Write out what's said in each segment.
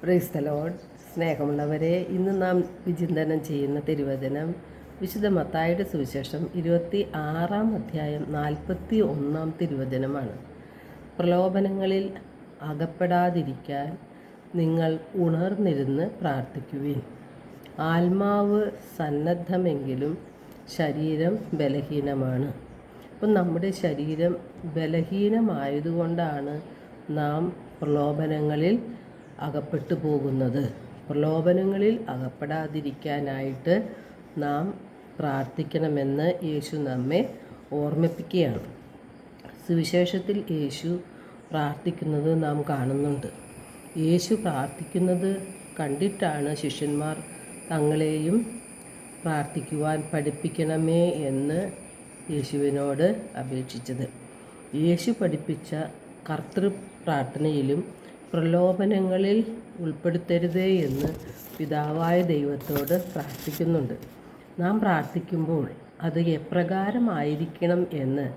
Praise the Lord. സ്നേഹമുള്ളവരെ, ഇന്ന് നാം വിചിന്തനം ചെയ്യുന്ന തിരുവചനം വിശുദ്ധ മത്തായിയുടെ സുവിശേഷം 26-ാം അധ്യായം 41-ാം തിരുവചനമാണ്. പ്രലോഭനങ്ങളിൽ അകപ്പെടാതിരിക്കാൻ നിങ്ങൾ ഉണർന്നിരുന്ന് പ്രാർത്ഥിക്കുവിൻ. ആത്മാവ് സന്നദ്ധമെങ്കിലും ശരീരം ബലഹീനമാണ്. അപ്പം നമ്മുടെ ശരീരം ബലഹീനമായതുകൊണ്ടാണ് നാം പ്രലോഭനങ്ങളിൽ അകപ്പെട്ടു പോകുന്നത്. പ്രലോഭനങ്ങളിൽ അകപ്പെടാതിരിക്കാനായിട്ട് നാം പ്രാർത്ഥിക്കണമെന്ന് യേശു നമ്മെ ഓർമ്മിപ്പിക്കുകയാണ്. സുവിശേഷത്തിൽ യേശു പ്രാർത്ഥിക്കുന്നത് നാം കാണുന്നുണ്ട്. യേശു പ്രാർത്ഥിക്കുന്നത് കണ്ടിട്ടാണ് ശിഷ്യന്മാർ തങ്ങളെയും പ്രാർത്ഥിക്കുവാൻ പഠിപ്പിക്കണമേ എന്ന് യേശുവിനോട് അപേക്ഷിച്ചത്. യേശു പഠിപ്പിച്ച കർത്തൃ പ്രാർത്ഥനയിലും പ്രലോഭനങ്ങളിൽ ഉൾപ്പെടുത്തരുതേ എന്ന് പിതാവായ ദൈവത്തോട് പ്രാർത്ഥിക്കുന്നുണ്ട്. നാം പ്രാർത്ഥിക്കുമ്പോൾ അത് എപ്രകാരമായിരിക്കണം എന്ന്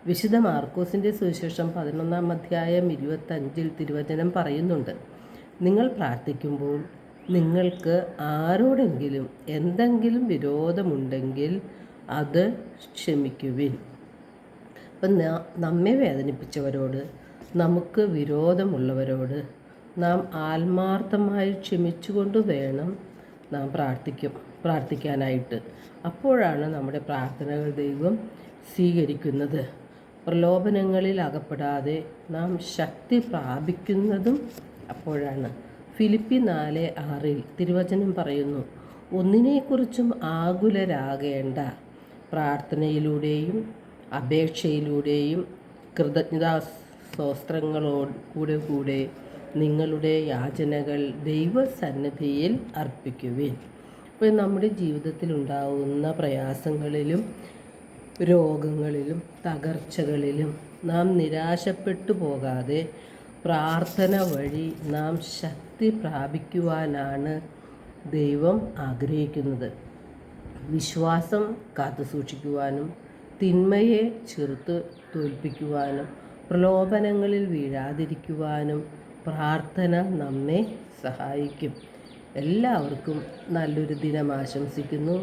വിശുദ്ധ മാർക്കോസിൻ്റെ സുവിശേഷം 11-ാം അധ്യായം 25-ൽ തിരുവചനം പറയുന്നുണ്ട്. നിങ്ങൾ പ്രാർത്ഥിക്കുമ്പോൾ നിങ്ങൾക്ക് ആരോടെങ്കിലും എന്തെങ്കിലും വിരോധമുണ്ടെങ്കിൽ അത് ക്ഷമിക്കുവിൻ. അപ്പം നമ്മെ വേദനിപ്പിച്ചവരോട്, നമുക്ക് വിരോധമുള്ളവരോട് നാം ആത്മാർത്ഥമായി ക്ഷമിച്ചുകൊണ്ട് വേണം നാം പ്രാർത്ഥിക്കാനായിട്ട്. അപ്പോഴാണ് നമ്മുടെ പ്രാർത്ഥനകൾ ദൈവം സ്വീകരിക്കുന്നത്. പ്രലോഭനങ്ങളിൽ അകപ്പെടാതെ നാം ശക്തി പ്രാപിക്കുന്നതും അപ്പോഴാണ്. ഫിലിപ്പി 4:6 തിരുവചനം പറയുന്നു, ഒന്നിനെക്കുറിച്ചും ആകുലരാകേണ്ട, പ്രാർത്ഥനയിലൂടെയും അപേക്ഷയിലൂടെയും കൃതജ്ഞതാസ്തോത്രങ്ങളോടുകൂടെ നിങ്ങളുടെ യാചനകൾ ദൈവസന്നിധിയിൽ അർപ്പിക്കുവിൻ. അപ്പോൾ നമ്മുടെ ജീവിതത്തിലുണ്ടാകുന്ന പ്രയാസങ്ങളിലും രോഗങ്ങളിലും തകർച്ചകളിലും നാം നിരാശപ്പെട്ടു പോകാതെ പ്രാർത്ഥന വഴി നാം ശക്തി പ്രാപിക്കുവാനാണ് ദൈവം ആഗ്രഹിക്കുന്നത്. വിശ്വാസം കാത്തുസൂക്ഷിക്കുവാനും തിന്മയെ ചെറുത്ത് തോൽപ്പിക്കുവാനും പ്രലോഭനങ്ങളിൽ വീഴാതിരിക്കുവാനും പ്രാർത്ഥന നമ്മെ സഹായിക്കും. എല്ലാവർക്കും നല്ലൊരു ദിനം ആശംസിക്കുന്നു.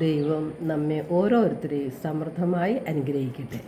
ദൈവം നമ്മെ ഓരോരുത്തരെയും സമൃദ്ധമായി അനുഗ്രഹിക്കട്ടെ.